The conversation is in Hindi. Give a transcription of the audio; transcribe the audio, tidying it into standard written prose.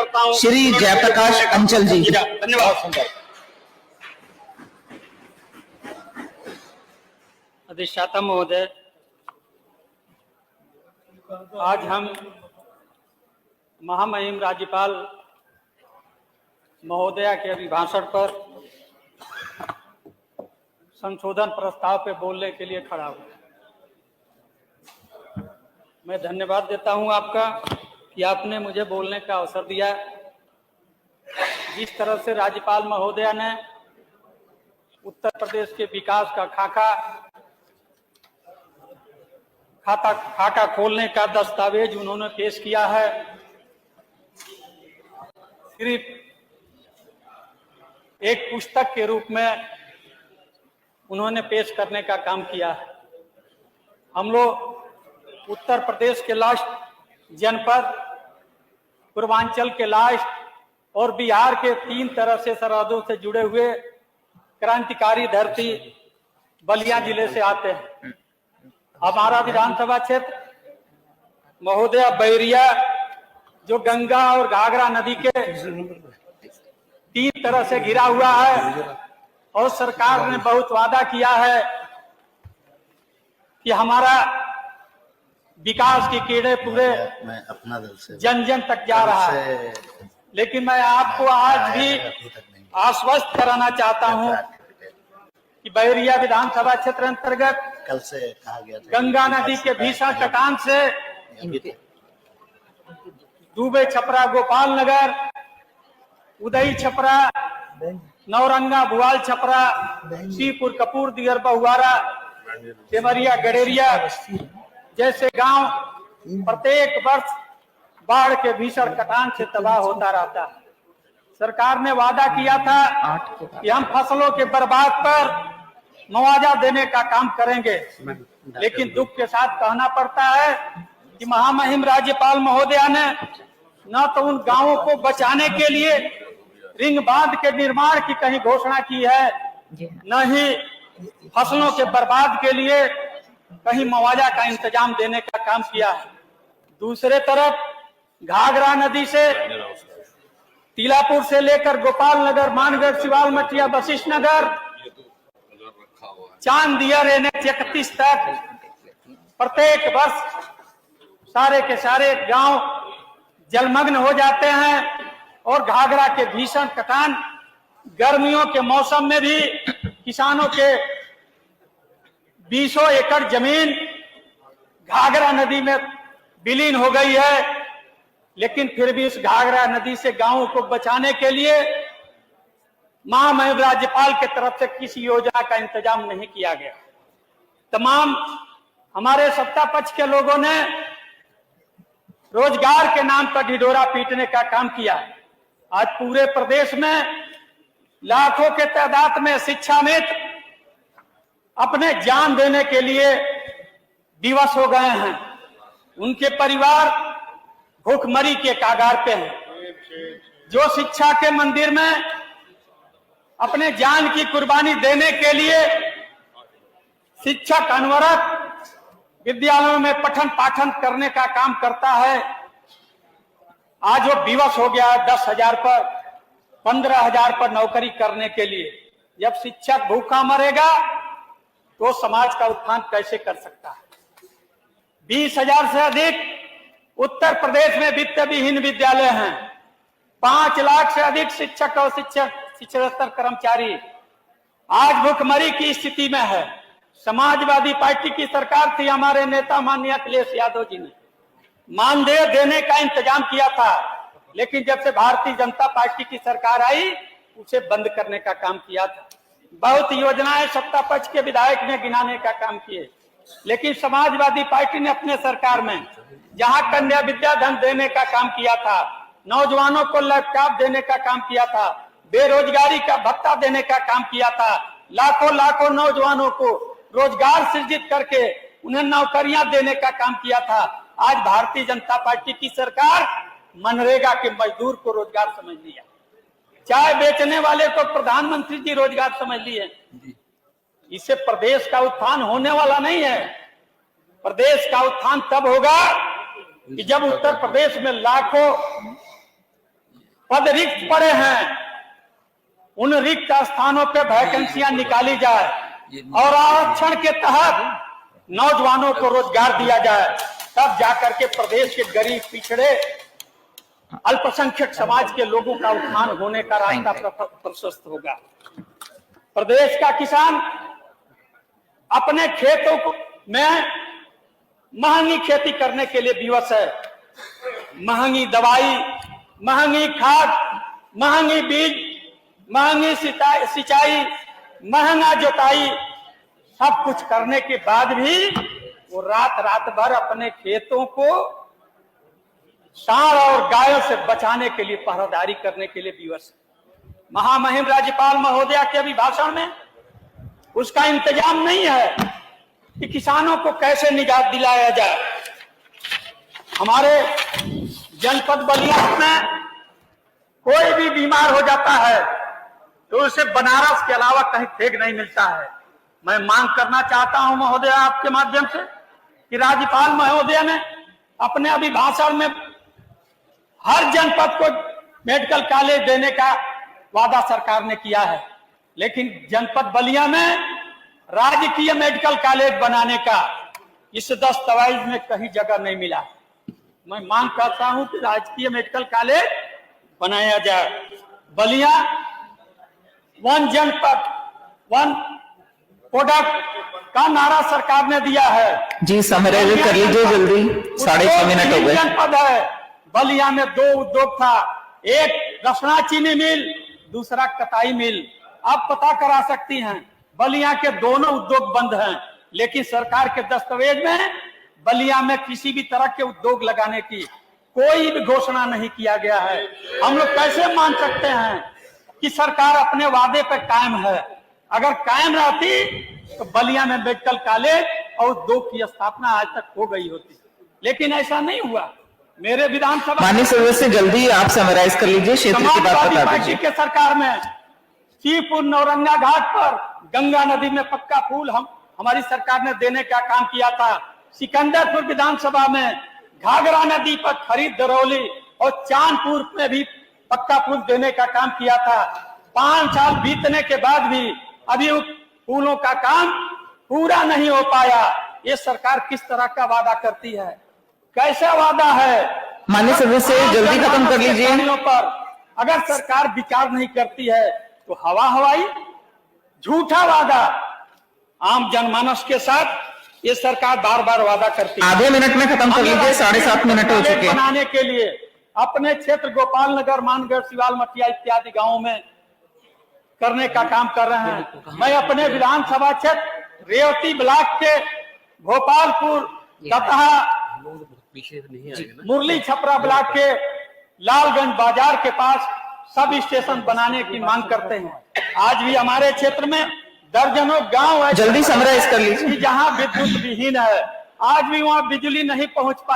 श्री जयप्रकाश अंचल जी। धन्यवाद। अधिष्ठाता महोदय, आज हम महामहिम राज्यपाल महोदया के अभिभाषण पर संशोधन प्रस्ताव पे बोलने के लिए खड़ा हूँ। मैं धन्यवाद देता हूँ आपका कि आपने मुझे बोलने का अवसर दिया। जिस तरह से राज्यपाल महोदया ने उत्तर प्रदेश के विकास का खाका खोलने का दस्तावेज उन्होंने पेश किया है, सिर्फ एक पुस्तक के रूप में उन्होंने पेश करने का काम किया है। हम लोग उत्तर प्रदेश के लास्ट जनपद, पूर्वांचल के लास्ट और बिहार के 3 तरह से सरहदों से जुड़े हुए क्रांतिकारी धरती बलिया जिले से आते हैं। हमारा विधानसभा क्षेत्र महोदया बैरिया, जो गंगा और घाघरा नदी के 3 तरह से घिरा हुआ है, और सरकार ने बहुत वादा किया है कि हमारा विकास की कीड़े पूरे जन जन तक जा रहा है। लेकिन मैं आपको आज भी आश्वस्त कराना चाहता हूं कि बैरिया विधानसभा क्षेत्र अंतर्गत कल से कहा गया था गंगा नदी के भीषण कटान से दुबे छपरा, गोपाल नगर, उदई छपरा, नौरंगा, बुआल छपरा, सीपुर, कपूर, दिगर, बहुआरा, सेमरिया, गडेरिया जैसे गांव प्रत्येक वर्ष बाढ़ के भीषण कटान से तबाह होता रहता है। सरकार ने वादा किया था कि हम फसलों के बर्बाद पर मुआवजा देने का काम करेंगे, लेकिन दुख के साथ कहना पड़ता है कि महामहिम राज्यपाल महोदया ने न तो उन गांवों को बचाने के लिए रिंग बांध के निर्माण की कहीं घोषणा की है, न ही फसलों के बर्बाद के लिए कहीं मुआवजा का इंतजाम देने का काम किया है। दूसरे तरफ घाघरा नदी से तिलापुर से लेकर गोपाल नगर, मानगढ़, सिवाल, मटिया, वशिष्ठ नगर, चांदिया, NH 31 तक प्रत्येक वर्ष सारे के सारे गांव जलमग्न हो जाते हैं। और घाघरा के भीषण कटान, गर्मियों के मौसम में भी किसानों के 20 एकड़ जमीन घाघरा नदी में विलीन हो गई है। लेकिन फिर भी इस घाघरा नदी से गांवों को बचाने के लिए महामहिम राज्यपाल के तरफ से किसी योजना का इंतजाम नहीं किया गया। तमाम हमारे सत्ता पक्ष के लोगों ने रोजगार के नाम पर ढिढोरा पीटने का काम किया। आज पूरे प्रदेश में लाखों के तादाद में शिक्षा मित्र अपने जान देने के लिए विवश हो गए हैं। उनके परिवार भूखमरी के कागार पे हैं। जो शिक्षा के मंदिर में अपने जान की कुर्बानी देने के लिए शिक्षक अनवरत विद्यालयों में पठन पाठन करने का काम करता है, आज वो विवश हो गया है 10,000 पर, 15,000 पर नौकरी करने के लिए। जब शिक्षक भूखा मरेगा तो समाज का उत्थान कैसे कर सकता है? 20,000 से अधिक उत्तर प्रदेश में वित्त विहीन विद्यालय हैं। 5 लाख से अधिक शिक्षक और शिक्षकेतर कर्मचारी आज भूखमरी की स्थिति में है। समाजवादी पार्टी की सरकार थी, हमारे नेता माननीय अखिलेश यादव जी ने मानदेय देने का इंतजाम किया था, लेकिन जब से भारतीय जनता पार्टी की सरकार आई उसे बंद करने का काम किया था। बहुत योजनाएं सत्ता पक्ष के विधायक ने गिनाने का काम किए, लेकिन समाजवादी पार्टी ने अपने सरकार में जहां कन्या विद्या धन देने का काम किया था, नौजवानों को लैपटॉप देने का काम किया था, बेरोजगारी का भत्ता देने का काम किया था, लाखों नौजवानों को रोजगार सृजित करके उन्हें नौकरियां देने का काम किया था। आज भारतीय जनता पार्टी की सरकार मनरेगा के मजदूर को रोजगार समझ लिया, चाय बेचने वाले को प्रधानमंत्री जी रोजगार समझ लिए। इससे प्रदेश का उत्थान होने वाला नहीं है। प्रदेश का उत्थान तब होगा कि जब उत्तर प्रदेश में लाखों पद रिक्त पड़े हैं, उन रिक्त स्थानों पे वैकेंसियां निकाली जाए और आरक्षण के तहत नौजवानों को रोजगार दिया जाए, तब जाकर के प्रदेश के गरीब पिछड़े अल्पसंख्यक समाज के लोगों का उत्थान होने का रास्ता प्रशस्त होगा। प्रदेश का किसान अपने खेतों को में महंगी खेती करने के लिए विवश है। महंगी दवाई, महंगी खाद, महंगी बीज, महंगी सिंचाई, महंगा जोताई, सब कुछ करने के बाद भी वो रात भर अपने खेतों को सांड और गायों से बचाने के लिए, पहरेदारी करने के लिए विवश है। महामहिम राज्यपाल महोदया के अभिभाषण में उसका इंतजाम नहीं है कि किसानों को कैसे निजात दिलाया जाए। हमारे जनपद बलिया में कोई भी बीमार हो जाता है तो उसे बनारस के अलावा कहीं ठेक नहीं मिलता है। मैं मांग करना चाहता हूं महोदय आपके माध्यम से कि राज्यपाल महोदय ने अपने अभिभाषण में हर जनपद को मेडिकल कॉलेज देने का वादा सरकार ने किया है, लेकिन जनपद बलिया में राजकीय मेडिकल कॉलेज बनाने का इस दस्तावेज में कहीं जगह नहीं मिला। मैं मांग करता हूं कि राजकीय मेडिकल कॉलेज बनाया जाए। बलिया वन जनपद वन प्रोडक्ट का नारा सरकार ने दिया है। जी समराइज कर लीजिए जल्दी, 6.5 मिनट हो गए। जनपद है, बलिया में 2 उद्योग था, एक रसना चीनी मिल, दूसरा कताई मिल। आप पता करा सकती हैं, बलिया के दोनों उद्योग बंद हैं, लेकिन सरकार के दस्तावेज में बलिया में किसी भी तरह के उद्योग लगाने की कोई भी घोषणा नहीं किया गया है। हम लोग कैसे मान सकते हैं कि सरकार अपने वादे पर कायम है? अगर कायम रहती तो बलिया में मेडिकल कॉलेज और उद्योग की स्थापना आज तक हो गई होती, लेकिन ऐसा नहीं हुआ। मेरे विधानसभा माननीय सदस्य जल्दी आप समराइज कर लीजिए, क्षेत्र की बात समाजवादी बता पार्टी दीजिए। के सरकार में सीपुर नौरंगा घाट पर गंगा नदी में पक्का पुल हमारी सरकार ने देने का काम किया था। सिकंदरपुर विधानसभा में घाघरा नदी पर खरीद दरौली और चांदपुर में भी पक्का पुल देने का काम किया था। 5 साल बीतने के बाद भी अभी पुलों का काम पूरा नहीं हो पाया। ये सरकार किस तरह का वादा करती है? कैसा वादा है? माननीय सदस्य जल्दी खत्म कर लीजिए। पर अगर सरकार विचार नहीं करती है तो हवा हवाई झूठा वादा आम जनमानस के साथ ये सरकार बार बार वादा करती है। आधे मिनट में खत्म कर लीजिए, 7.5 मिनट हो चुके हैं। बनाने के लिए अपने क्षेत्र गोपाल नगर, मानगढ़, सिवाल मटिया इत्यादि गांवों में करने का काम कर रहे हैं। मैं अपने विधानसभा क्षेत्र रेवती ब्लॉक के भोपालपुर तथा मुरली छपरा ब्लॉक के लालगंज बाजार के पास सब स्टेशन बनाने की मांग करते हैं। आज भी हमारे क्षेत्र में दर्जनों गांव है, जल्दी समराइज कर लीजिए, जहां विद्युत विहीन है। आज भी वहां बिजली नहीं पहुंच पाई।